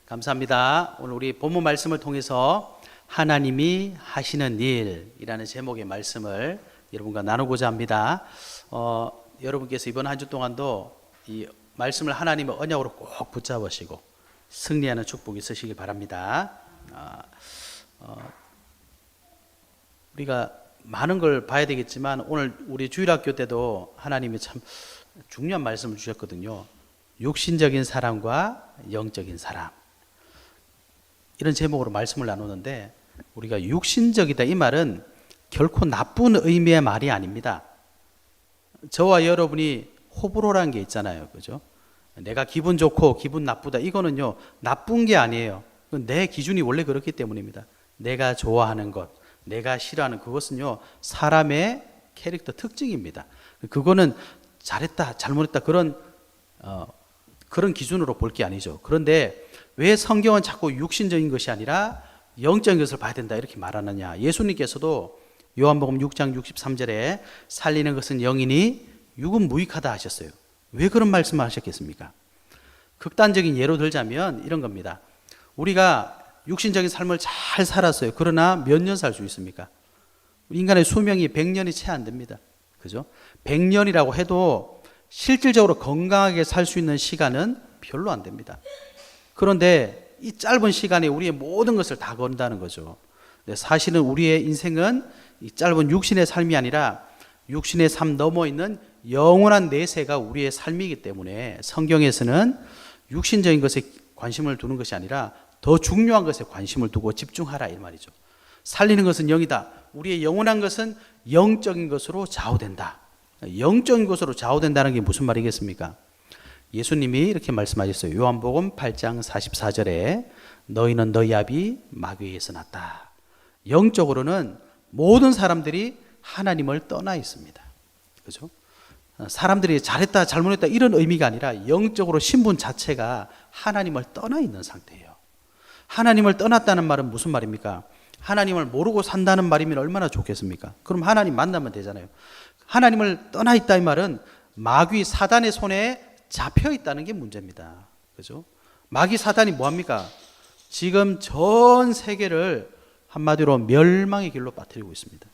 감사합니다. 오늘 우리 본문 말씀을 통해서 하나님이 하시는 일이라는 제목의 말씀을 여러분과 나누고자 합니다. 여러분께서 이번 한 주 동안도 이 말씀을 하나님의 언약으로 꼭 붙잡으시고 승리하는 축복이 있으시길 바랍니다. 우리가 많은 걸 봐야 되겠지만 오늘 우리 주일학교 때도 하나님이 참 중요한 말씀을 주셨거든요. 육신적인 사람과 영적인 사람, 이런 제목으로 말씀을 나누는데, 우리가 육신적이다 이 말은 결코 나쁜 의미의 말이 아닙니다. 저와 여러분이 호불호라는 게 있잖아요, 그죠? 내가 기분 좋고 기분 나쁘다, 이거는요 나쁜 게 아니에요. 내 기준이 원래 그렇기 때문입니다. 내가 좋아하는 것, 내가 싫어하는 그것은요 사람의 캐릭터 특징입니다. 그거는 잘했다 잘못했다 그런 기준으로 볼 게 아니죠. 그런데 왜 성경은 자꾸 육신적인 것이 아니라 영적인 것을 봐야 된다 이렇게 말하느냐. 예수님께서도 요한복음 6장 63절에 살리는 것은 영이니 육은 무익하다 하셨어요. 왜 그런 말씀을 하셨겠습니까? 극단적인 예로 들자면 이런 겁니다. 우리가 육신적인 삶을 잘 살았어요. 그러나 몇 년 살 수 있습니까? 인간의 수명이 100년이 채 안 됩니다. 그죠? 100년이라고 해도 실질적으로 건강하게 살 수 있는 시간은 별로 안 됩니다. 그런데 이 짧은 시간에 우리의 모든 것을 다 건다는 거죠. 사실은 우리의 인생은 이 짧은 육신의 삶이 아니라 육신의 삶 넘어 있는 영원한 내세가 우리의 삶이기 때문에 성경에서는 육신적인 것에 관심을 두는 것이 아니라 더 중요한 것에 관심을 두고 집중하라 이 말이죠. 살리는 것은 영이다. 우리의 영원한 것은 영적인 것으로 좌우된다. 영적인 것으로 좌우된다는 게 무슨 말이겠습니까? 예수님이 이렇게 말씀하셨어요. 요한복음 8장 44절에 너희는 너희 아비 마귀에서 났다. 영적으로는 모든 사람들이 하나님을 떠나 있습니다. 그죠? 사람들이 잘했다 잘못했다 이런 의미가 아니라 영적으로 신분 자체가 하나님을 떠나 있는 상태예요. 하나님을 떠났다는 말은 무슨 말입니까? 하나님을 모르고 산다는 말이면 얼마나 좋겠습니까? 그럼 하나님 만나면 되잖아요. 하나님을 떠나 있다 이 말은 마귀 사단의 손에 잡혀 있다는 게 문제입니다. 그죠? 마귀 사단이 뭐합니까? 지금 전 세계를 한마디로 멸망의 길로 빠뜨리고 있습니다.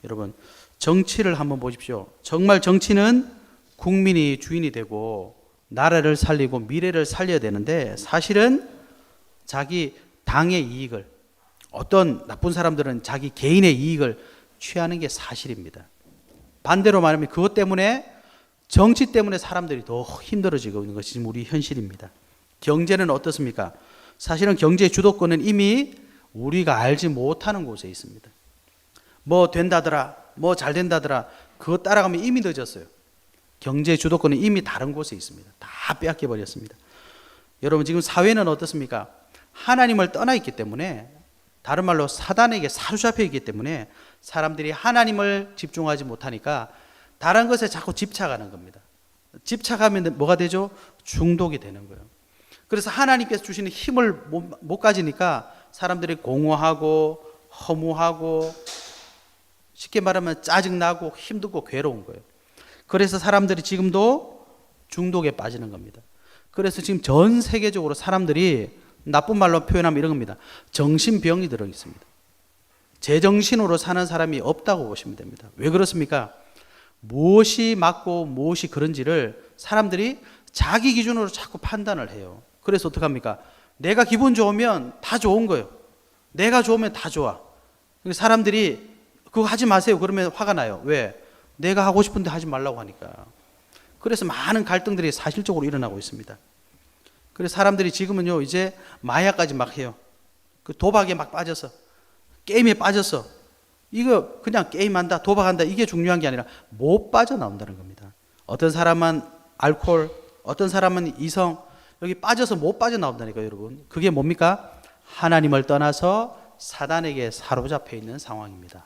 여러분, 정치를 한번 보십시오. 정말 정치는 국민이 주인이 되고 나라를 살리고 미래를 살려야 되는데, 사실은 자기 당의 이익을, 어떤 나쁜 사람들은 자기 개인의 이익을 취하는 게 사실입니다. 반대로 말하면 그것 때문에, 정치 때문에 사람들이 더 힘들어지고 있는 것이 지금 우리 현실입니다. 경제는 어떻습니까? 사실은 경제 주도권은 이미 우리가 알지 못하는 곳에 있습니다. 뭐 된다더라, 뭐 잘 된다더라, 그거 따라가면 이미 늦었어요. 경제 주도권은 이미 다른 곳에 있습니다. 다 빼앗겨 버렸습니다. 여러분, 지금 사회는 어떻습니까? 하나님을 떠나 있기 때문에, 다른 말로 사단에게 사로잡혀 있기 때문에 사람들이 하나님을 집중하지 못하니까 다른 것에 자꾸 집착하는 겁니다. 집착하면 뭐가 되죠? 중독이 되는 거예요. 그래서 하나님께서 주시는 힘을 못 가지니까 사람들이 공허하고 허무하고, 쉽게 말하면 짜증나고 힘들고 괴로운 거예요. 그래서 사람들이 지금도 중독에 빠지는 겁니다. 그래서 지금 전 세계적으로 사람들이, 나쁜 말로 표현하면 이런 겁니다. 정신병이 들어 있습니다. 제정신으로 사는 사람이 없다고 보시면 됩니다. 왜 그렇습니까? 무엇이 맞고 무엇이 그런지를 사람들이 자기 기준으로 자꾸 판단을 해요. 그래서 어떡합니까? 내가 기분 좋으면 다 좋은 거예요. 내가 좋으면 다 좋아. 사람들이 그거 하지 마세요 그러면 화가 나요. 왜? 내가 하고 싶은데 하지 말라고 하니까. 그래서 많은 갈등들이 사실적으로 일어나고 있습니다. 그래서 사람들이 지금은요 이제 마약까지 막 해요. 그 도박에 막 빠져서, 게임에 빠져서, 이거 그냥 게임한다 도박한다 이게 중요한 게 아니라 못 빠져나온다는 겁니다. 어떤 사람은 알코올, 어떤 사람은 이성, 여기 빠져서 못 빠져나온다니까요. 여러분, 그게 뭡니까? 하나님을 떠나서 사단에게 사로잡혀 있는 상황입니다.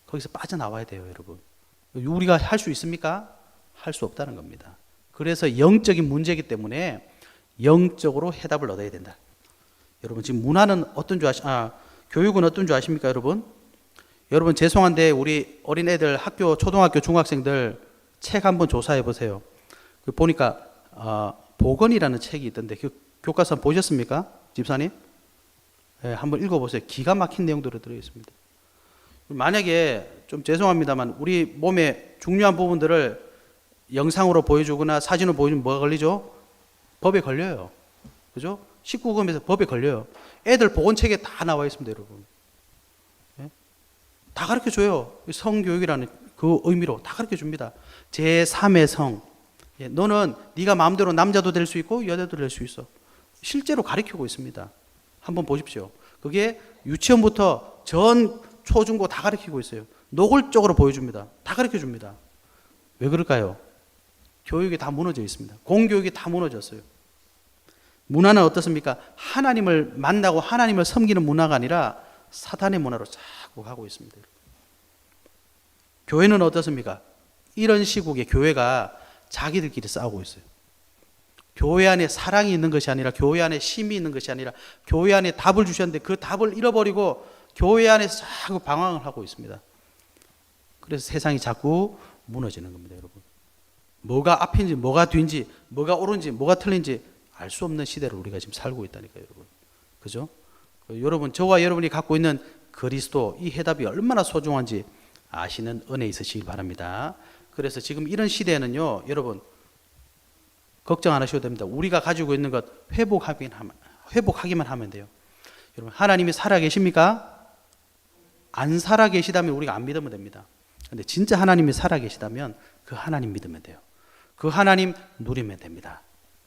거기서 빠져나와야 돼요. 여러분, 우리가 할 수 있습니까? 할 수 없다는 겁니다. 그래서 영적인 문제이기 때문에 영적으로 해답을 얻어야 된다. 여러분, 지금 문화는 어떤 줄 교육은 어떤 줄 아십니까, 여러분? 여러분, 죄송한데 우리 어린애들 학교, 초등학교, 중학생들 책 한번 조사해 보세요. 보니까 복원이라는 책이 있던데 그 교과서 보셨습니까? 집사님? 네, 한번 읽어보세요. 기가 막힌 내용들이 들어있습니다. 만약에 좀 죄송합니다만 우리 몸의 중요한 부분들을 영상으로 보여주거나 사진으로 보여주면 뭐가 걸리죠? 법에 걸려요. 그죠? 19금에서 법에 걸려요. 애들 보건책에 다 나와 있습니다, 여러분. 예? 다 가르쳐 줘요. 성교육이라는 그 의미로 다 가르쳐 줍니다. 제3의 성. 예, 너는 네가 마음대로 남자도 될 수 있고 여자도 될 수 있어. 실제로 가르치고 있습니다. 한번 보십시오. 그게 유치원부터 전 초중고 다 가르치고 있어요. 노골적으로 보여줍니다. 다 가르쳐 줍니다. 왜 그럴까요? 교육이 다 무너져 있습니다. 공교육이 다 무너졌어요. 문화는 어떻습니까? 하나님을 만나고 하나님을 섬기는 문화가 아니라 사탄의 문화로 자꾸 가고 있습니다. 교회는 어떻습니까? 이런 시국에 교회가 자기들끼리 싸우고 있어요. 교회 안에 사랑이 있는 것이 아니라, 교회 안에 힘이 있는 것이 아니라, 교회 안에 답을 주셨는데 그 답을 잃어버리고 교회 안에서 자꾸 방황을 하고 있습니다. 그래서 세상이 자꾸 무너지는 겁니다, 여러분. 뭐가 앞인지 뭐가 뒤인지 뭐가 옳은지 뭐가 틀린지 알 수 없는 시대를 우리가 지금 살고 있다니까요, 여러분. 그죠? 여러분, 저와 여러분이 갖고 있는 그리스도, 이 해답이 얼마나 소중한지 아시는 은혜 있으시길 바랍니다. 그래서 지금 이런 시대에는요, 여러분, 걱정 안 하셔도 됩니다. 우리가 가지고 있는 것 회복하기만 하면 돼요. 여러분, 하나님이 살아 계십니까? 안 살아 계시다면 우리가 안 믿으면 됩니다. 근데 진짜 하나님이 살아 계시다면 그 하나님 믿으면 돼요. 그 하나님 누리면 됩니다.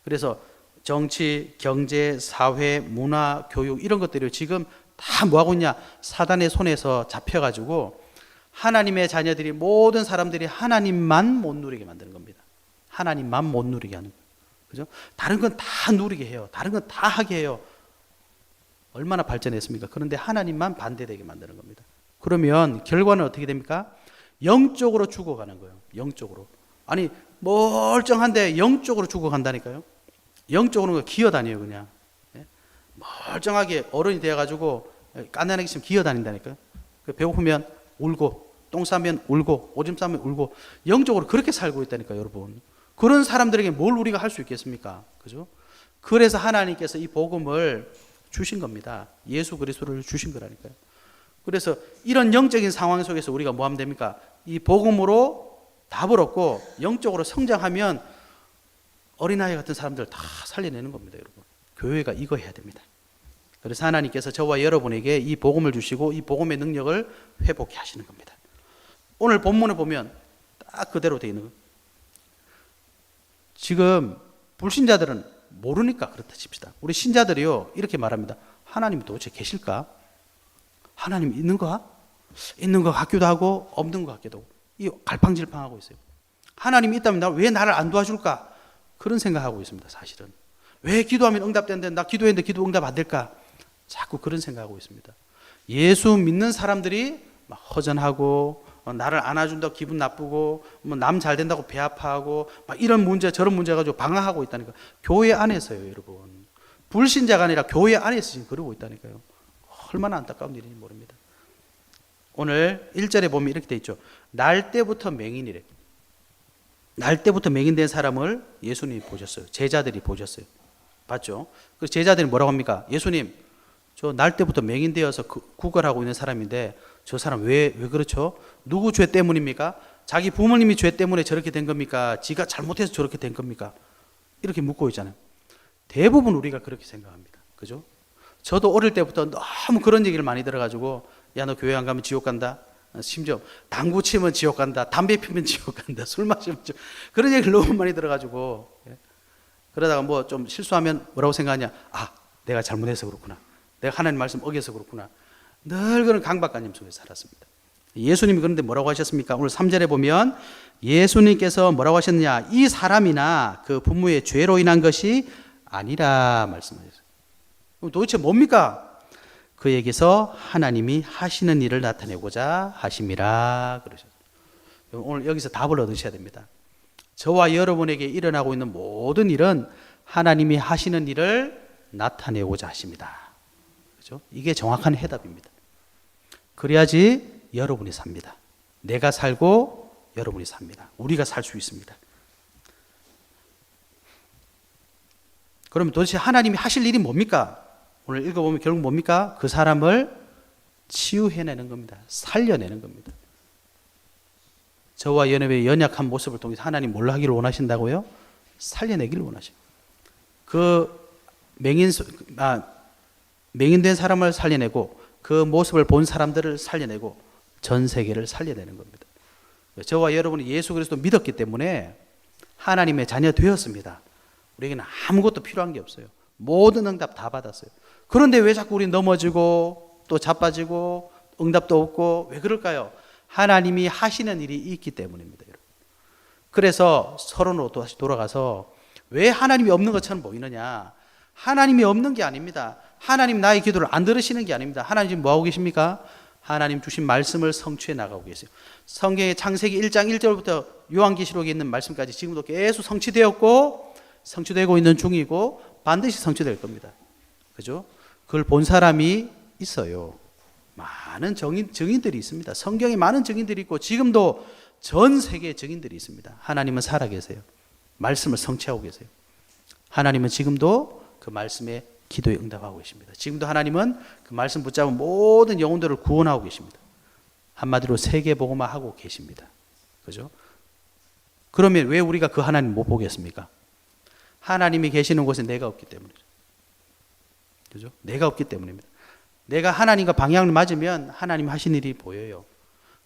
그래서 정치, 경제, 사회, 문화, 교육 이런 것들이 지금 다 뭐하고 있냐? 사단의 손에서 잡혀가지고 하나님의 자녀들이, 모든 사람들이 하나님만 못 누리게 만드는 겁니다. 하나님만 못 누리게 하는 거예요. 그죠? 다른 건 다 누리게 해요. 다른 건 다 하게 해요. 얼마나 발전했습니까? 그런데 하나님만 반대되게 만드는 겁니다. 그러면 결과는 어떻게 됩니까? 영적으로 죽어가는 거예요. 영적으로. 아니, 멀쩡한데 영적으로 죽어간다니까요. 영적으로 기어다녀요, 그냥. 멀쩡하게 어른이 되어가지고 깐난하게 있으면 기어다닌다니까요. 배고프면 울고, 똥 싸면 울고, 오줌 싸면 울고, 영적으로 그렇게 살고 있다니까요, 여러분. 그런 사람들에게 뭘 우리가 할 수 있겠습니까? 그죠? 그래서 하나님께서 이 복음을 주신 겁니다. 예수 그리스도를 주신 거라니까요. 그래서 이런 영적인 상황 속에서 우리가 뭐 하면 됩니까? 이 복음으로 답을 얻고 영적으로 성장하면 어린아이 같은 사람들 다 살려내는 겁니다, 여러분. 교회가 이거 해야 됩니다. 그래서 하나님께서 저와 여러분에게 이 복음을 주시고 이 복음의 능력을 회복해 하시는 겁니다. 오늘 본문을 보면 딱 그대로 되어 있는 거예요. 지금 불신자들은 모르니까 그렇다 칩시다. 우리 신자들이요, 이렇게 말합니다. 하나님이 도대체 계실까? 하나님 있는가? 있는 것 같기도 하고 없는 것 같기도 하고, 이 갈팡질팡하고 있어요. 하나님이 있다면 왜 나를 안 도와줄까? 그런 생각하고 있습니다, 사실은. 왜 기도하면 응답되는데 나 기도했는데 기도 응답 안 될까? 자꾸 그런 생각하고 있습니다. 예수 믿는 사람들이 막 허전하고 나를 안아준다고 기분 나쁘고 남 잘 된다고 배 아파하고 막 이런 문제 저런 문제 가지고 방황하고 있다니까. 교회 안에서요, 여러분. 불신자가 아니라 교회 안에서 지금 그러고 있다니까요. 얼마나 안타까운 일인지 모릅니다. 오늘 1절에 보면 이렇게 돼 있죠. 날 때부터 맹인이래. 날 때부터 맹인된 사람을 예수님이 보셨어요. 제자들이 보셨어요. 봤죠? 그래서 제자들이 뭐라고 합니까? 예수님, 저 날 때부터 맹인되어서 구걸하고 있는 사람인데 저 사람 왜 그렇죠? 누구 죄 때문입니까? 자기 부모님이 죄 때문에 저렇게 된 겁니까? 지가 잘못해서 저렇게 된 겁니까? 이렇게 묻고 있잖아요. 대부분 우리가 그렇게 생각합니다. 그죠? 저도 어릴 때부터 너무 그런 얘기를 많이 들어가지고, 야, 너 교회 안 가면 지옥 간다. 심지어 당구 치면 지옥 간다. 담배 피면 지옥 간다. 술 마시면 지옥. 그런 얘기를 너무 많이 들어가지고, 그러다가 뭐 좀 실수하면 뭐라고 생각하냐? 아, 내가 잘못해서 그렇구나. 내가 하나님 말씀 어겨서 그렇구나. 늘 그런 강박관념 속에 살았습니다. 예수님이 그런데 뭐라고 하셨습니까? 오늘 3절에 보면 예수님께서 뭐라고 하셨느냐? 이 사람이나 그 부모의 죄로 인한 것이 아니라 말씀하셨어요. 도대체 뭡니까? 그에게서 하나님이 하시는 일을 나타내고자 하심이라 그러셨어요. 오늘 여기서 답을 얻으셔야 됩니다. 저와 여러분에게 일어나고 있는 모든 일은 하나님이 하시는 일을 나타내고자 하십니다. 그렇죠? 이게 정확한 해답입니다. 그래야지 여러분이 삽니다. 내가 살고 여러분이 삽니다. 우리가 살 수 있습니다. 그러면 도대체 하나님이 하실 일이 뭡니까? 오늘 읽어보면 결국 뭡니까? 그 사람을 치유해내는 겁니다. 살려내는 겁니다. 저와 연합의 연약한 모습을 통해서 하나님 뭘 하기를 원하신다고요? 살려내기를 원하십니다. 그 맹인된 사람을 살려내고 그 모습을 본 사람들을 살려내고 전 세계를 살려내는 겁니다. 저와 여러분이 예수 그리스도 믿었기 때문에 하나님의 자녀 되었습니다. 우리에게는 아무것도 필요한 게 없어요. 모든 응답 다 받았어요. 그런데 왜 자꾸 우리 넘어지고 또 자빠지고 응답도 없고 왜 그럴까요? 하나님이 하시는 일이 있기 때문입니다. 여러분. 그래서 서론으로 다시 돌아가서 왜 하나님이 없는 것처럼 보이느냐? 하나님이 없는 게 아닙니다. 하나님 나의 기도를 안 들으시는 게 아닙니다. 하나님 지금 뭐하고 계십니까? 하나님 주신 말씀을 성취해 나가고 계세요. 성경의 창세기 1장 1절부터 요한계시록에 있는 말씀까지 지금도 계속 성취되었고 성취되고 있는 중이고 반드시 성취될 겁니다. 그죠? 그걸 본 사람이 있어요. 많은 증인들이 있습니다. 성경에 많은 증인들이 있고 지금도 전 세계에 증인들이 있습니다. 하나님은 살아계세요. 말씀을 성취하고 계세요. 하나님은 지금도 그 말씀에 기도에 응답하고 계십니다. 지금도 하나님은 그 말씀 붙잡은 모든 영혼들을 구원하고 계십니다. 한마디로 세계복음화 하고 계십니다. 그죠? 그러면 왜 우리가 그 하나님 못 보겠습니까? 하나님이 계시는 곳에 내가 없기 때문이죠. 그죠? 내가 없기 때문입니다. 내가 하나님과 방향을 맞으면 하나님 하신 일이 보여요.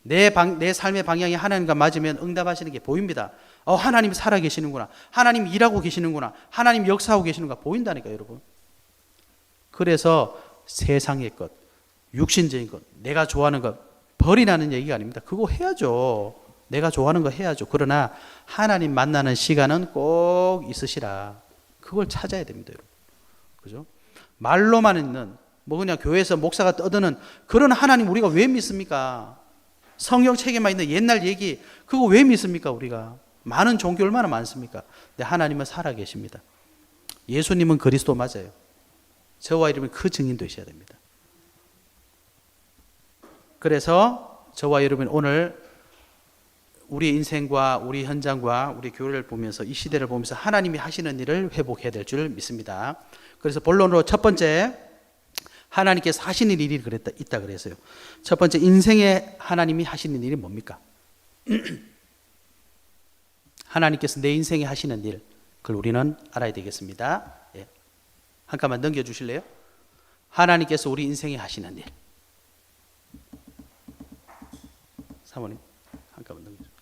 내 삶의 방향이 하나님과 맞으면 응답하시는 게 보입니다. 하나님이 살아계시는구나. 하나님이 일하고 계시는구나. 하나님이 역사하고 계시는구나. 보인다니까 여러분. 그래서 세상의 것, 육신적인 것, 내가 좋아하는 것 버리라는 얘기가 아닙니다. 그거 해야죠. 내가 좋아하는 거 해야죠. 그러나 하나님 만나는 시간은 꼭 있으시라. 그걸 찾아야 됩니다, 여러분. 그죠? 말로만 있는 그냥 교회에서 목사가 떠드는 그런 하나님 우리가 왜 믿습니까? 성경책에만 있는 옛날 얘기 그거 왜 믿습니까? 우리가 많은 종교 얼마나 많습니까? 근데 하나님은 살아계십니다. 예수님은 그리스도 맞아요. 저와 여러분이 그 증인 되셔야 됩니다. 그래서 저와 여러분 오늘 우리 인생과 우리 현장과 우리 교회를 보면서 이 시대를 보면서 하나님이 하시는 일을 회복해야 될 줄 믿습니다. 그래서 본론으로 첫 번째 하나님께서 하시는 일이 있다 그랬어요. 첫 번째 인생에 하나님이 하시는 일이 뭡니까? 하나님께서 내 인생에 하시는 일 그걸 우리는 알아야 되겠습니다. 예. 한 칸만 넘겨주실래요? 하나님께서 우리 인생에 하시는 일. 사모님 한 칸만 넘겨주세요.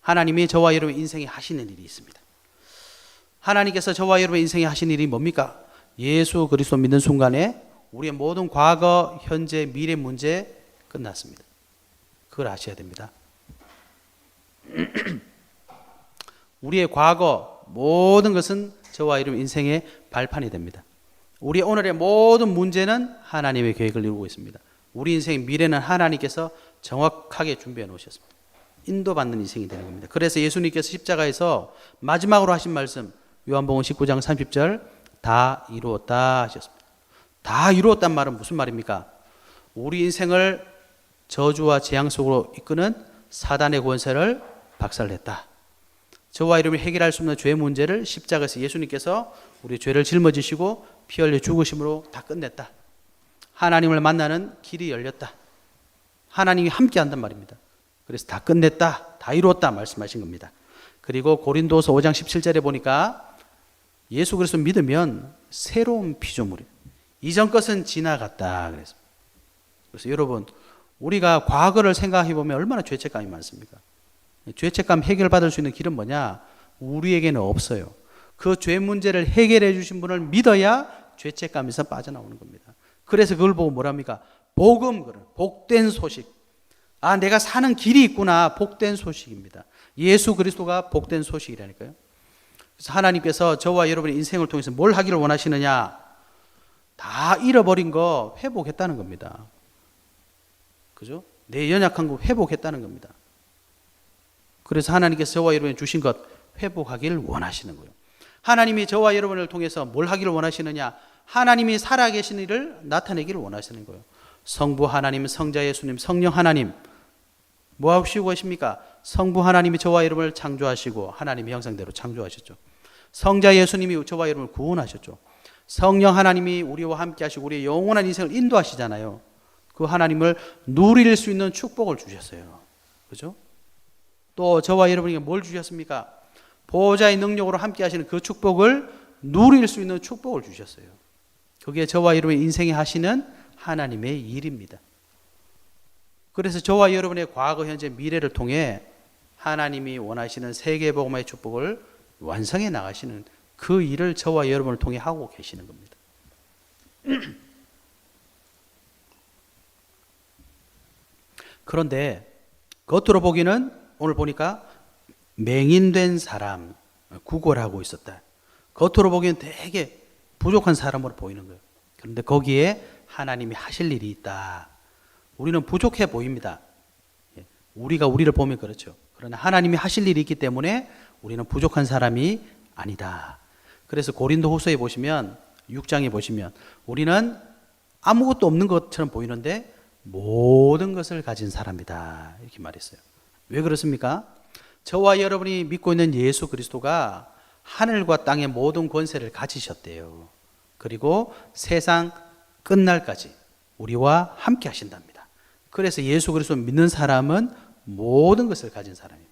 하나님이 저와 여러분 인생에 하시는 일이 있습니다. 하나님께서 저와 여러분 인생에 하시는 일이 뭡니까? 예수 그리스도 믿는 순간에 우리의 모든 과거, 현재, 미래 문제 끝났습니다. 그걸 아셔야 됩니다. 우리의 과거 모든 것은 저와 여러분 인생의 발판이 됩니다. 우리 오늘의 모든 문제는 하나님의 계획을 이루고 있습니다. 우리 인생의 미래는 하나님께서 정확하게 준비해 놓으셨습니다. 인도받는 인생이 되는 겁니다. 그래서 예수님께서 십자가에서 마지막으로 하신 말씀 요한복음 19장 30절 다 이루었다 하셨습니다. 다 이루었단 말은 무슨 말입니까? 우리 인생을 저주와 재앙 속으로 이끄는 사단의 권세를 박살냈다. 저와 여러분이 해결할 수 없는 죄 문제를 십자가에서 예수님께서 우리 죄를 짊어지시고 피 흘려 죽으심으로 다 끝냈다. 하나님을 만나는 길이 열렸다. 하나님이 함께 한단 말입니다. 그래서 다 끝냈다. 다 이루었다 말씀하신 겁니다. 그리고 고린도서 5장 17절에 보니까 예수 그리스도 믿으면 새로운 피조물이에요. 이전 것은 지나갔다. 그래서 여러분 우리가 과거를 생각해 보면 얼마나 죄책감이 많습니까? 죄책감 해결받을 수 있는 길은 뭐냐? 우리에게는 없어요. 그 죄 문제를 해결해 주신 분을 믿어야 죄책감에서 빠져나오는 겁니다. 그래서 그걸 보고 뭐랍니까? 복음, 복된 소식. 내가 사는 길이 있구나. 복된 소식입니다. 예수 그리스도가 복된 소식이라니까요. 그래서 하나님께서 저와 여러분의 인생을 통해서 뭘 하기를 원하시느냐? 다 잃어버린 거 회복했다는 겁니다. 그죠? 내 연약한 거 회복했다는 겁니다. 그래서 하나님께서 저와 여러분이 주신 것 회복하기를 원하시는 거예요. 하나님이 저와 여러분을 통해서 뭘 하기를 원하시느냐? 하나님이 살아계신 일을 나타내기를 원하시는 거예요. 성부 하나님, 성자 예수님, 성령 하나님 뭐 하시고 계십니까? 성부 하나님이 저와 여러분을 창조하시고 하나님의 형상대로 창조하셨죠. 성자 예수님이 저와 여러분을 구원하셨죠. 성령 하나님이 우리와 함께 하시고 우리의 영원한 인생을 인도하시잖아요. 그 하나님을 누릴 수 있는 축복을 주셨어요. 그죠? 또 저와 여러분에게 뭘 주셨습니까? 보호자의 능력으로 함께 하시는 그 축복을 누릴 수 있는 축복을 주셨어요. 그게 저와 여러분의 인생에 하시는 하나님의 일입니다. 그래서 저와 여러분의 과거, 현재, 미래를 통해 하나님이 원하시는 세계복음화의 축복을 완성해 나가시는 그 일을 저와 여러분을 통해 하고 계시는 겁니다. 그런데 겉으로 보기는 오늘 보니까 맹인된 사람, 구걸하고 있었다. 겉으로 보기엔 되게 부족한 사람으로 보이는 거예요. 그런데 거기에 하나님이 하실 일이 있다. 우리는 부족해 보입니다. 우리가 우리를 보면 그렇죠. 그러나 하나님이 하실 일이 있기 때문에 우리는 부족한 사람이 아니다. 그래서 고린도후서에 보시면 6장에 보시면 우리는 아무것도 없는 것처럼 보이는데 모든 것을 가진 사람이다. 이렇게 말했어요. 왜 그렇습니까? 저와 여러분이 믿고 있는 예수 그리스도가 하늘과 땅의 모든 권세를 가지셨대요. 그리고 세상 끝날까지 우리와 함께 하신답니다. 그래서 예수 그리스도 믿는 사람은 모든 것을 가진 사람입니다.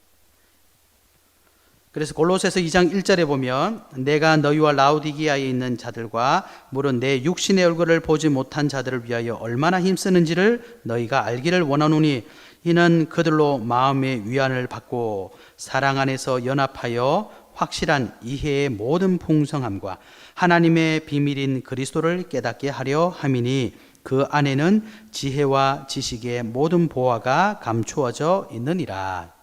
그래서 골로새서 2장 1절에 보면 내가 너희와 라우디기아에 있는 자들과 물론 내 육신의 얼굴을 보지 못한 자들을 위하여 얼마나 힘쓰는지를 너희가 알기를 원하노니 이는 그들로 마음의 위안을 받고 사랑 안에서 연합하여 확실한 이해의 모든 풍성함과 하나님의 비밀인 그리스도를 깨닫게 하려 함이니 그 안에는 지혜와 지식의 모든 보화가 감추어져 있느니라.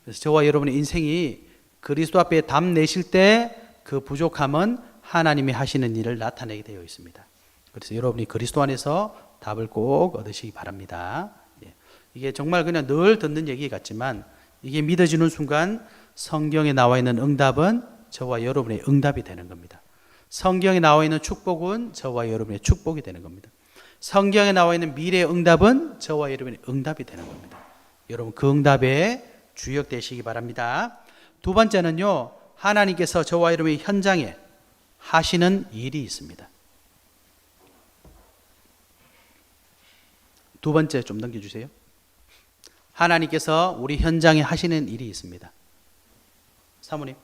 그래서 저와 여러분의 인생이 그리스도 앞에 답 내실 때 그 부족함은 하나님이 하시는 일을 나타내게 되어 있습니다. 그래서 여러분이 그리스도 안에서 답을 꼭 얻으시기 바랍니다. 이게 정말 그냥 늘 듣는 얘기 같지만 이게 믿어지는 순간 성경에 나와 있는 응답은 저와 여러분의 응답이 되는 겁니다. 성경에 나와 있는 축복은 저와 여러분의 축복이 되는 겁니다. 성경에 나와 있는 미래의 응답은 저와 여러분의 응답이 되는 겁니다. 여러분 그 응답에 주역되시기 바랍니다. 두 번째는요, 하나님께서 저와 여러분의 현장에 하시는 일이 있습니다. 두 번째 좀 넘겨주세요. 하나님께서 우리 현장에 하시는 일이 있습니다. 사모님,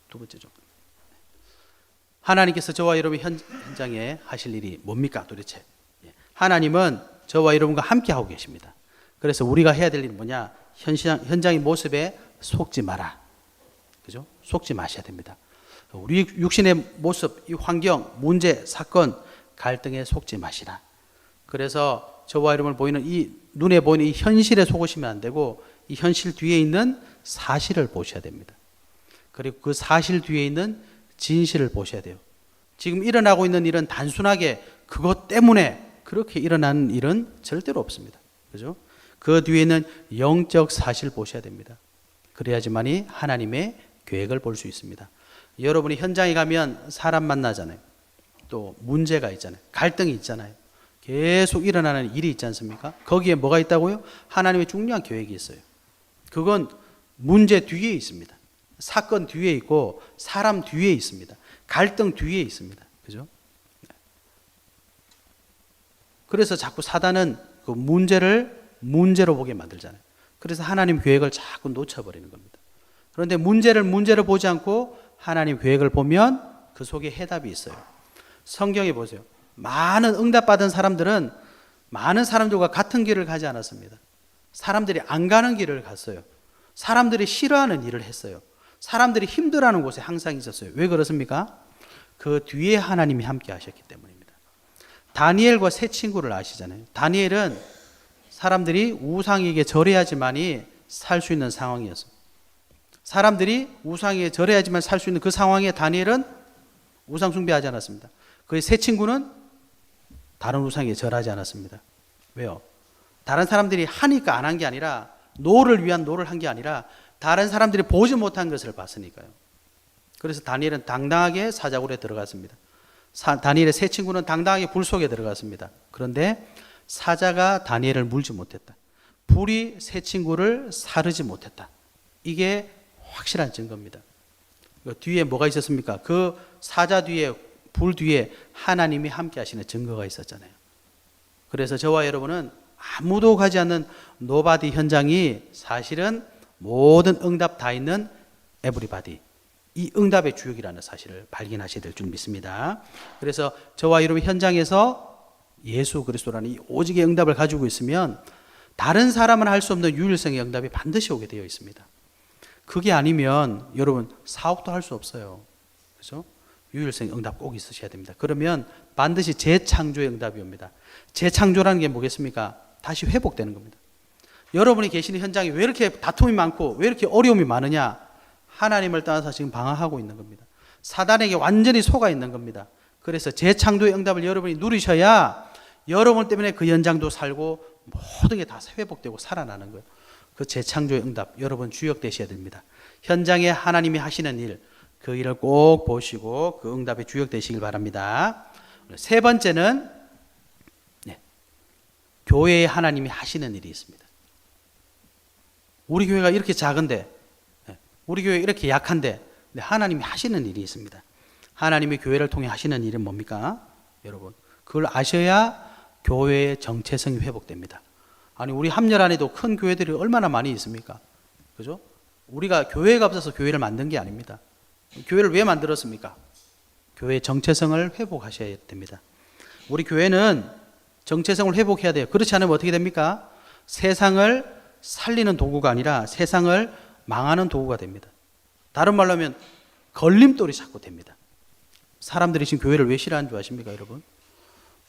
두 번째 좀. 하나님께서 저와 여러분 현장에 하실 일이 뭡니까 도대체? 하나님은 저와 여러분과 함께 하고 계십니다. 그래서 우리가 해야 될 일은 뭐냐? 현장의 모습에 속지 마라. 그죠? 속지 마셔야 됩니다. 우리 육신의 모습, 이 환경, 문제, 사건, 갈등에 속지 마시라. 그래서 저와 여러분을 보이는 이 눈에 보이는 이 현실에 속으시면 안 되고 이 현실 뒤에 있는 사실을 보셔야 됩니다. 그리고 그 사실 뒤에 있는 진실을 보셔야 돼요. 지금 일어나고 있는 일은 단순하게 그것 때문에 그렇게 일어나는 일은 절대로 없습니다. 그죠? 그 뒤에는 영적 사실 보셔야 됩니다. 그래야지만이 하나님의 계획을 볼 수 있습니다. 여러분이 현장에 가면 사람 만나잖아요. 또 문제가 있잖아요. 갈등이 있잖아요. 계속 일어나는 일이 있지 않습니까? 거기에 뭐가 있다고요? 하나님의 중요한 계획이 있어요. 그건 문제 뒤에 있습니다. 사건 뒤에 있고 사람 뒤에 있습니다. 갈등 뒤에 있습니다. 그죠? 그래서 자꾸 사단은 그 문제를 문제로 보게 만들잖아요. 그래서 하나님 계획을 자꾸 놓쳐버리는 겁니다. 그런데 문제를 보지 않고 하나님 계획을 보면 그 속에 해답이 있어요. 성경에 보세요. 많은 응답받은 사람들은 많은 사람들과 같은 길을 가지 않았습니다. 사람들이 안 가는 길을 갔어요. 사람들이 싫어하는 일을 했어요. 사람들이 힘들어하는 곳에 항상 있었어요. 왜 그렇습니까? 그 뒤에 하나님이 함께 하셨기 때문입니다. 다니엘과 세 친구를 아시잖아요. 다니엘은 사람들이 우상에게 절해야지만이 살 수 있는 상황이었어요. 사람들이 우상에게 절해야지만 살 수 있는 그 상황에 다니엘은 우상 숭배하지 않았습니다. 그 세 친구는 다른 우상에게 절하지 않았습니다. 왜요? 다른 사람들이 하니까 안 한 게 아니라 노를 위한 노를 한 게 아니라 다른 사람들이 보지 못한 것을 봤으니까요. 그래서 다니엘은 당당하게 사자굴에 들어갔습니다. 다니엘의 세 친구는 당당하게 불 속에 들어갔습니다. 그런데 사자가 다니엘을 물지 못했다. 불이 세 친구를 사르지 못했다. 이게 확실한 증거입니다. 뒤에 뭐가 있었습니까? 그 사자 뒤에, 불 뒤에 하나님이 함께 하시는 증거가 있었잖아요. 그래서 저와 여러분은 아무도 가지 않는 노바디 현장이 사실은 모든 응답 다 있는 에브리바디, 이 응답의 주역이라는 사실을 발견하셔야 될 줄 믿습니다. 그래서 저와 여러분 현장에서 예수 그리스도라는 이 오직의 응답을 가지고 있으면 다른 사람은 할 수 없는 유일성의 응답이 반드시 오게 되어 있습니다. 그게 아니면 여러분 사업도 할 수 없어요. 그렇죠? 유일성 응답 꼭 있으셔야 됩니다. 그러면 반드시 재창조의 응답이 옵니다. 재창조라는 게 뭐겠습니까? 다시 회복되는 겁니다. 여러분이 계시는 현장에 왜 이렇게 다툼이 많고 왜 이렇게 어려움이 많으냐? 하나님을 떠나서 지금 방황하고 있는 겁니다. 사단에게 완전히 속아 있는 겁니다. 그래서 재창조의 응답을 여러분이 누리셔야 여러분 때문에 그 현장도 살고 모든 게 다 회복되고 살아나는 거예요. 그 재창조의 응답 여러분 주역되셔야 됩니다. 현장에 하나님이 하시는 일, 그 일을 꼭 보시고 그 응답에 주역되시길 바랍니다. 세 번째는 교회에 하나님이 하시는 일이 있습니다. 우리 교회가 이렇게 작은데, 우리 교회가 이렇게 약한데 하나님이 하시는 일이 있습니다. 하나님이 교회를 통해 하시는 일은 뭡니까? 여러분 그걸 아셔야 교회의 정체성이 회복됩니다. 아니 우리 함열 안에도 큰 교회들이 얼마나 많이 있습니까? 그죠? 우리가 교회가 없어서 교회를 만든 게 아닙니다. 교회를 왜 만들었습니까? 교회의 정체성을 회복하셔야 됩니다. 우리 교회는 정체성을 회복해야 돼요. 그렇지 않으면 어떻게 됩니까? 세상을 살리는 도구가 아니라 세상을 망하는 도구가 됩니다. 다른 말로 하면 걸림돌이 자꾸 됩니다. 사람들이 지금 교회를 왜 싫어하는 줄 아십니까, 여러분?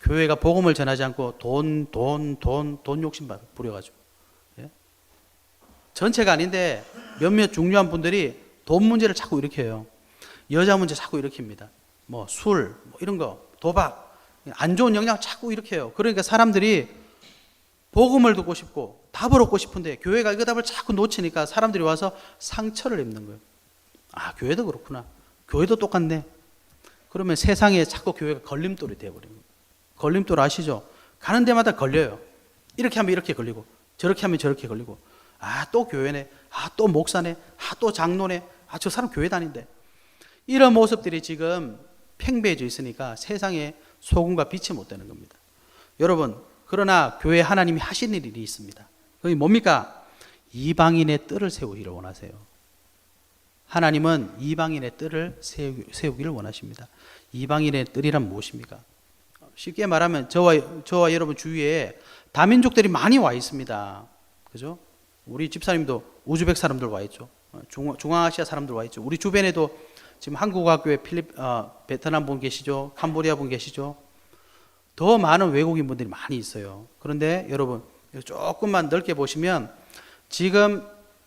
교회가 복음을 전하지 않고 돈 욕심 부려가지고. 예? 전체가 아닌데 몇몇 중요한 분들이 돈 문제를 자꾸 일으켜요. 여자 문제 자꾸 일으킵니다. 뭐 술, 뭐 이런 거, 도박, 안 좋은 영향을 자꾸 일으켜요. 그러니까 사람들이 복음을 듣고 싶고 답을 얻고 싶은데 교회가 그 답을 자꾸 놓치니까 사람들이 와서 상처를 입는 거예요. 아, 교회도 그렇구나. 교회도 똑같네. 그러면 세상에 자꾸 교회가 걸림돌이 되어버리는 거예요. 걸림돌 아시죠? 가는 데마다 걸려요. 이렇게 하면 이렇게 걸리고 저렇게 하면 저렇게 걸리고 아, 또 교회네. 아, 또 목사네. 아, 또 장로네. 아, 저 사람 교회 다닌대. 이런 모습들이 지금 팽배해져 있으니까 세상에 소금과 빛이 못 되는 겁니다. 여러분, 그러나 교회에 하나님이 하시는 일이 있습니다. 그게 뭡니까? 이방인의 뜰을 세우기를 원하세요. 하나님은 이방인의 뜰을 세우기를 원하십니다. 이방인의 뜰이란 무엇입니까? 쉽게 말하면 저와 여러분 주위에 다민족들이 많이 와 있습니다. 그죠? 우리 집사님도 우즈벡 사람들 와 있죠. 중앙아시아 사람들 와 있죠. 우리 주변에도 지금 한국학교에 베트남 분 계시죠. 캄보디아 분 계시죠. 더 많은 외국인 분들이 많이 있어요. 그런데 여러분 조금만 넓게 보시면 지금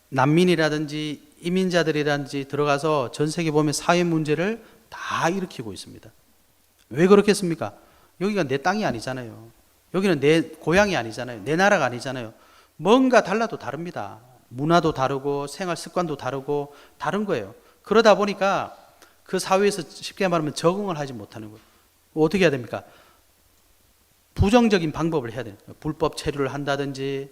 난민이라든지 이민자들이라든지 들어가서 전 세계 보면 사회 문제를 다 일으키고 있습니다. 왜 그렇겠습니까? 여기가 내 땅이 아니잖아요. 여기는 내 고향이 아니잖아요. 내 나라가 아니잖아요. 뭔가 달라도 다릅니다. 문화도 다르고 생활 습관도 다르고 다른 거예요. 그러다 보니까 그 사회에서 쉽게 말하면 적응을 하지 못하는 거예요. 어떻게 해야 됩니까? 부정적인 방법을 해야 돼요. 불법 체류를 한다든지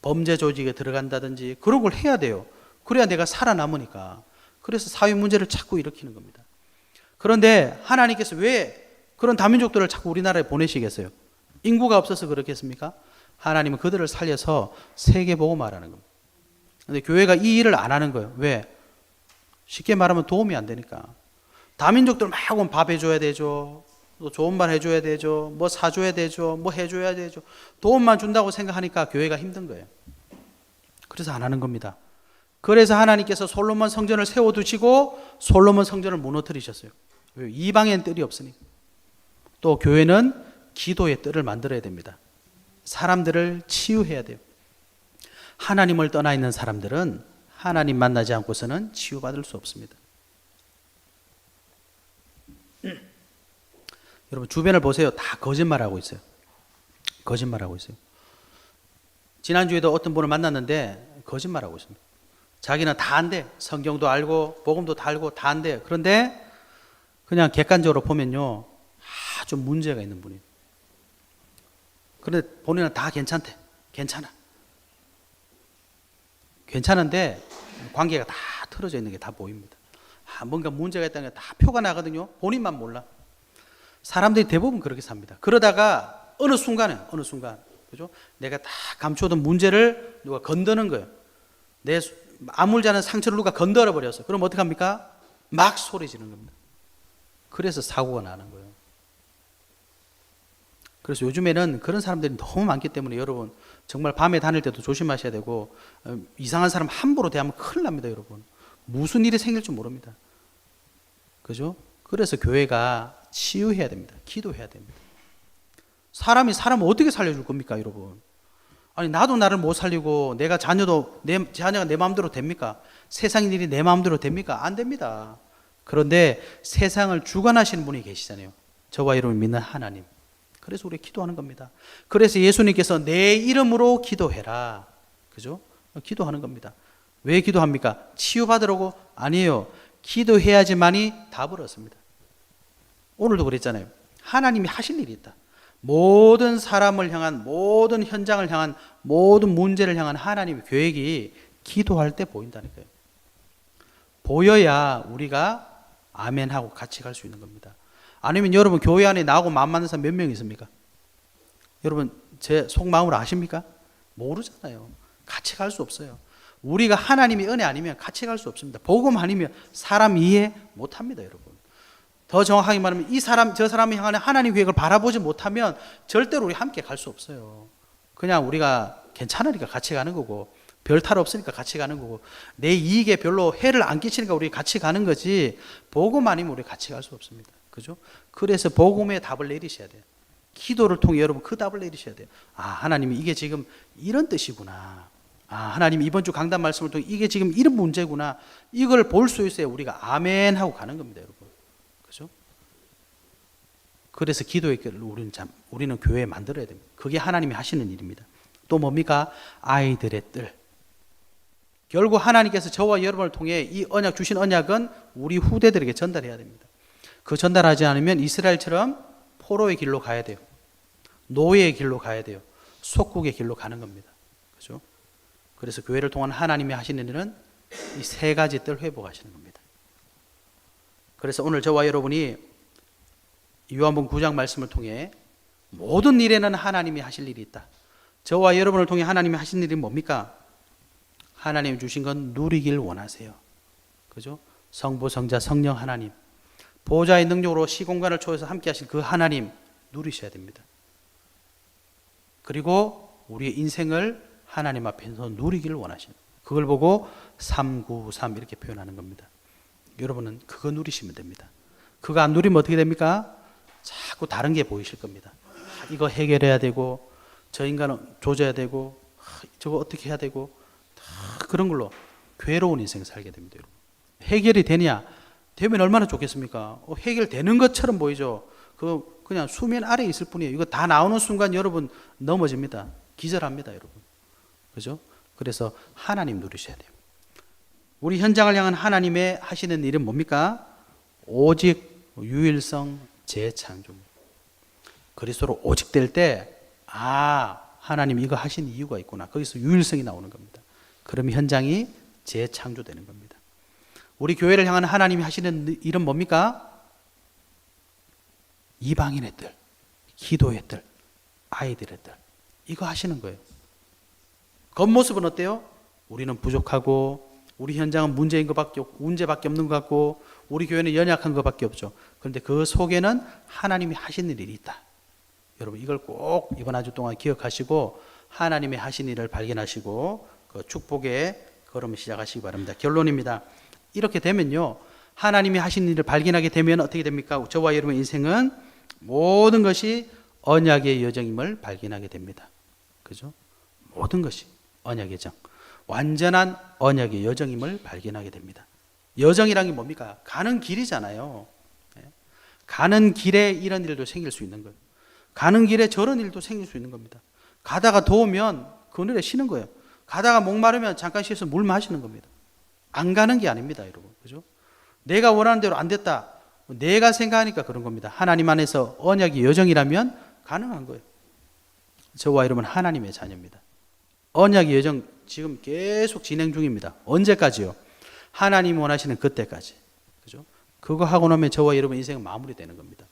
범죄 조직에 들어간다든지 그런 걸 해야 돼요. 그래야 내가 살아남으니까. 그래서 사회 문제를 자꾸 일으키는 겁니다. 그런데 하나님께서 왜 그런 다민족들을 자꾸 우리나라에 보내시겠어요? 인구가 없어서 그렇겠습니까? 하나님은 그들을 살려서 세계 보고 말하는 겁니다. 그런데 교회가 이 일을 안 하는 거예요. 왜? 쉽게 말하면 도움이 안 되니까. 다민족들 막 오면 밥 해줘야 되죠. 또 좋은 말 해줘야 되죠. 뭐 사줘야 되죠. 뭐 해줘야 되죠. 도움만 준다고 생각하니까 교회가 힘든 거예요. 그래서 안 하는 겁니다. 그래서 하나님께서 솔로몬 성전을 세워두시고 솔로몬 성전을 무너뜨리셨어요. 왜? 이방엔 뜰이 없으니까. 또 교회는 기도의 뜰을 만들어야 됩니다. 사람들을 치유해야 돼요. 하나님을 떠나 있는 사람들은 하나님 만나지 않고서는 치유받을 수 없습니다. 여러분 주변을 보세요. 다 거짓말하고 있어요. 거짓말하고 있어요. 지난주에도 어떤 분을 만났는데 거짓말하고 있습니다. 자기는 다 안돼. 성경도 알고 복음도 다 알고 다 안돼. 그런데 그냥 객관적으로 보면요. 아주 문제가 있는 분이에요. 그런데 본인은 다 괜찮대. 괜찮아. 괜찮은데 관계가 다 틀어져 있는 게 다 보입니다. 뭔가 문제가 있다는 게 다 표가 나거든요. 본인만 몰라. 사람들이 대부분 그렇게 삽니다. 그러다가 어느 순간, 그죠? 내가 다 감춰둔 문제를 누가 건드는 거예요. 내 아물지 않은 상처를 누가 건드려 버렸어. 그럼 어떡합니까? 막 소리 지르는 겁니다. 그래서 사고가 나는 거예요. 그래서 요즘에는 그런 사람들이 너무 많기 때문에 여러분 정말 밤에 다닐 때도 조심하셔야 되고, 이상한 사람 함부로 대하면 큰일 납니다, 여러분. 무슨 일이 생길지 모릅니다. 그죠? 그래서 교회가 치유해야 됩니다. 기도해야 됩니다. 사람을 어떻게 살려줄 겁니까, 여러분? 아니, 나도 나를 못 살리고 내가 자녀가 내 마음대로 됩니까? 세상 일이 내 마음대로 됩니까? 안 됩니다. 그런데 세상을 주관하시는 분이 계시잖아요. 저와 여러분이 믿는 하나님. 그래서 우리 기도하는 겁니다. 그래서 예수님께서 내 이름으로 기도해라. 그죠? 기도하는 겁니다. 왜 기도합니까? 치유받으라고? 아니에요. 기도해야지만이 답을 얻습니다. 오늘도 그랬잖아요. 하나님이 하실 일이 있다. 모든 사람을 향한, 모든 현장을 향한, 모든 문제를 향한 하나님의 계획이 기도할 때 보인다니까요. 보여야 우리가 아멘하고 같이 갈 수 있는 겁니다. 아니면 여러분 교회 안에 나하고 마음 맞는 사람 몇 명 있습니까? 여러분 제 속마음을 아십니까? 모르잖아요. 같이 갈 수 없어요. 우리가 하나님의 은혜 아니면 같이 갈 수 없습니다. 복음 아니면 사람 이해 못합니다, 여러분. 더 정확하게 말하면 이 사람 저 사람이 향하는 하나님 계획을 바라보지 못하면 절대로 우리 함께 갈 수 없어요. 그냥 우리가 괜찮으니까 같이 가는 거고, 별 탈 없으니까 같이 가는 거고, 내 이익에 별로 해를 안 끼치니까 우리 같이 가는 거지, 복음 아니면 우리 같이 갈 수 없습니다. 그죠? 그래서 복음의 답을 내리셔야 돼요. 기도를 통해 여러분 그 답을 내리셔야 돼요. 아, 하나님이 이게 지금 이런 뜻이구나. 아, 하나님 이번 주 강단 말씀을 통해 이게 지금 이런 문제구나. 이걸 볼 수 있어야 우리가 아멘 하고 가는 겁니다, 여러분. 그죠? 그래서 기도의 길을 우리는 교회에 만들어야 됩니다. 그게 하나님이 하시는 일입니다. 또 뭡니까? 아이들의 뜰. 결국 하나님께서 저와 여러분을 통해 이 언약 주신 언약은 우리 후대들에게 전달해야 됩니다. 그 전달하지 않으면 이스라엘처럼 포로의 길로 가야 돼요. 노예의 길로 가야 돼요. 속국의 길로 가는 겁니다. 그죠? 그래서 교회를 통한 하나님이 하시는 일은 이 세 가지 뜰 회복하시는 겁니다. 그래서 오늘 저와 여러분이 요한복음 9장 말씀을 통해 모든 일에는 하나님이 하실 일이 있다. 저와 여러분을 통해 하나님이 하신 일이 뭡니까? 하나님이 주신 건 누리길 원하세요. 그죠? 성부, 성자, 성령 하나님. 보좌의 능력으로 시공간을 초월해서 함께 하신 그 하나님 누리셔야 됩니다. 그리고 우리의 인생을 하나님 앞에서 누리기를 원하십니다. 그걸 보고 393 이렇게 표현하는 겁니다. 여러분은 그거 누리시면 됩니다. 그거 안 누리면 어떻게 됩니까? 자꾸 다른 게 보이실 겁니다. 이거 해결해야 되고, 저 인간은 조져야 되고, 저거 어떻게 해야 되고, 그런 걸로 괴로운 인생 살게 됩니다. 여러분. 해결이 되냐? 되면 얼마나 좋겠습니까? 해결되는 것처럼 보이죠. 그냥 수면 아래에 있을 뿐이에요. 이거 다 나오는 순간 여러분 넘어집니다. 기절합니다, 여러분. 그죠? 그래서 하나님 누리셔야 돼요. 우리 현장을 향한 하나님의 하시는 일은 뭡니까? 오직 유일성 재창조. 그리스도로 오직 될 때, 하나님 이거 하신 이유가 있구나. 거기서 유일성이 나오는 겁니다. 그러면 현장이 재창조되는 겁니다. 우리 교회를 향한 하나님이 하시는 일은 뭡니까? 이방인의 뜰, 기도의 뜰, 아이들의 뜰. 이거 하시는 거예요. 겉모습은 어때요? 우리는 부족하고, 우리 현장은 문제인 것밖에 없고, 문제밖에 없는 것 같고, 우리 교회는 연약한 것밖에 없죠. 그런데 그 속에는 하나님이 하시는 일이 있다. 여러분 이걸 꼭 이번 한 주 동안 기억하시고 하나님의 하신 일을 발견하시고 그 축복의 걸음을 시작하시기 바랍니다. 결론입니다. 이렇게 되면요, 하나님이 하신 일을 발견하게 되면 어떻게 됩니까? 저와 여러분의 인생은 모든 것이 언약의 여정임을 발견하게 됩니다. 그죠? 모든 것이 언약의 여정, 완전한 언약의 여정임을 발견하게 됩니다. 여정이란 게 뭡니까? 가는 길이잖아요. 가는 길에 이런 일도 생길 수 있는 거예요. 가는 길에 저런 일도 생길 수 있는 겁니다. 가다가 더우면 그늘에 쉬는 거예요. 가다가 목마르면 잠깐 쉬어서 물 마시는 겁니다. 안 가는 게 아닙니다, 여러분. 그죠? 내가 원하는 대로 안 됐다. 내가 생각하니까 그런 겁니다. 하나님 안에서 언약이 여정이라면 가능한 거예요. 저와 여러분은 하나님의 자녀입니다. 언약의 여정 지금 계속 진행 중입니다. 언제까지요? 하나님이 원하시는 그때까지. 그거 하고 나면 저와 여러분 인생은 마무리되는 겁니다.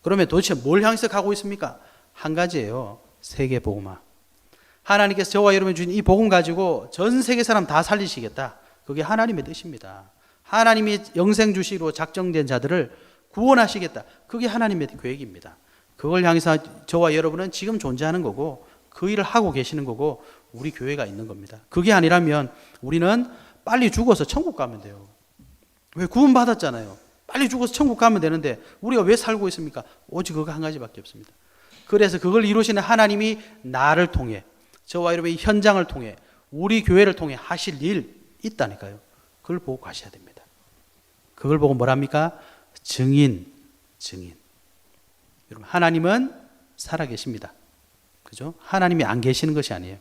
그러면 도대체 뭘 향해서 가고 있습니까? 한 가지예요. 세계 복음화. 하나님께서 저와 여러분 주신 이 복음 가지고 전 세계 사람 다 살리시겠다. 그게 하나님의 뜻입니다. 하나님이 영생 주시기로 작정된 자들을 구원하시겠다. 그게 하나님의 계획입니다. 그걸 향해서 저와 여러분은 지금 존재하는 거고 그 일을 하고 계시는 거고 우리 교회가 있는 겁니다. 그게 아니라면 우리는 빨리 죽어서 천국 가면 돼요. 왜? 구원 받았잖아요. 빨리 죽어서 천국 가면 되는데 우리가 왜 살고 있습니까? 오직 그거 한 가지밖에 없습니다. 그래서 그걸 이루시는 하나님이 나를 통해 저와 여러분의 현장을 통해 우리 교회를 통해 하실 일 있다니까요. 그걸 보고 가셔야 됩니다. 그걸 보고 뭐랍니까? 증인. 여러분, 하나님은 살아계십니다. 그죠? 하나님이 안 계시는 것이 아니에요.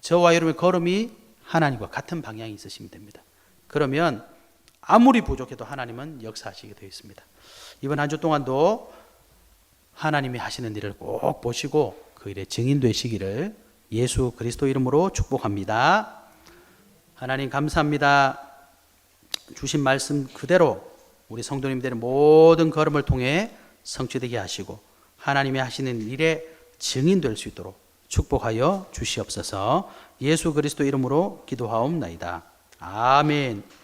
저와 여러분의 걸음이 하나님과 같은 방향이 있으시면 됩니다. 그러면 아무리 부족해도 하나님은 역사하시게 되어 있습니다. 이번 한 주 동안도 하나님이 하시는 일을 꼭 보시고 그 일에 증인 되시기를 예수 그리스도 이름으로 축복합니다. 하나님 감사합니다. 주신 말씀 그대로 우리 성도님들의 모든 걸음을 통해 성취되게 하시고 하나님이 하시는 일에 증인될 수 있도록 축복하여 주시옵소서. 예수 그리스도 이름으로 기도하옵나이다. 아멘.